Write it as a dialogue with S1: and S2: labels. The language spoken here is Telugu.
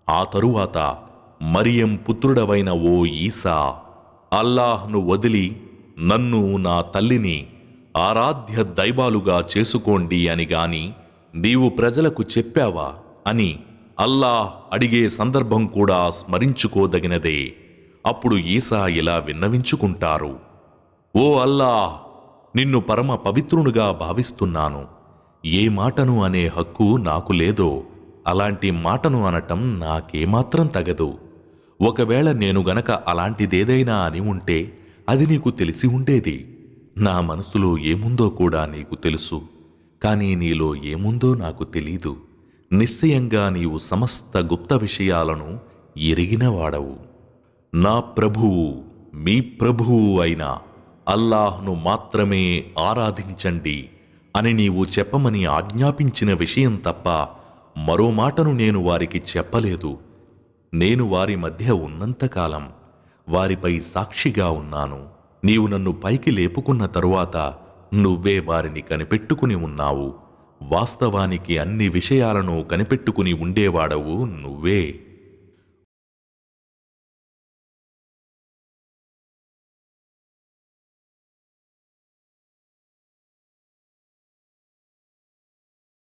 S1: ఆ తరువాత మరియం పుత్రుడవైన ఓ ఈసా, అల్లాహ్ను వదిలి నన్ను నా తల్లిని ఆరాధ్య దైవాలుగా చేసుకోండి అని గాని నీవు ప్రజలకు చెప్పావా అని అల్లాహ్ అడిగే సందర్భం కూడా స్మరించుకోదగినదే. అప్పుడు ఈసా ఇలా విన్నవించుకుంటారు: ఓ అల్లాహ్, నిన్ను పరమ పవిత్రునుగా భావిస్తున్నాను. ఏ మాటను అనే హక్కు నాకు లేదో అలాంటి మాటను అనటం నాకేమాత్రం తగదు. ఒకవేళ నేను గనక అలాంటిదేదైనా అని ఉంటే అది నీకు తెలిసి ఉండేది. నా మనసులో ఏముందో కూడా నీకు తెలుసు, కానీ నీలో ఏముందో నాకు తెలీదు. నిశ్చయంగా నీవు సమస్త గుప్త విషయాలను ఎరిగినవాడవు. నా ప్రభువు, మీ ప్రభువు అయిన అల్లాహ్ను మాత్రమే ఆరాధించండి అని నీవు చెప్పమని ఆజ్ఞాపించిన విషయం తప్ప మరో మాటను నేను వారికి చెప్పలేదు. నేను వారి మధ్య ఉన్నంతకాలం వారిపై సాక్షిగా ఉన్నాను. నీవు నన్ను పైకి లేపుకున్న తరువాత నువ్వే వారిని కనిపెట్టుకుని ఉన్నావు. వాస్తవానికి అన్ని విషయాలను కనిపెట్టుకుని ఉండేవాడవు నువ్వే.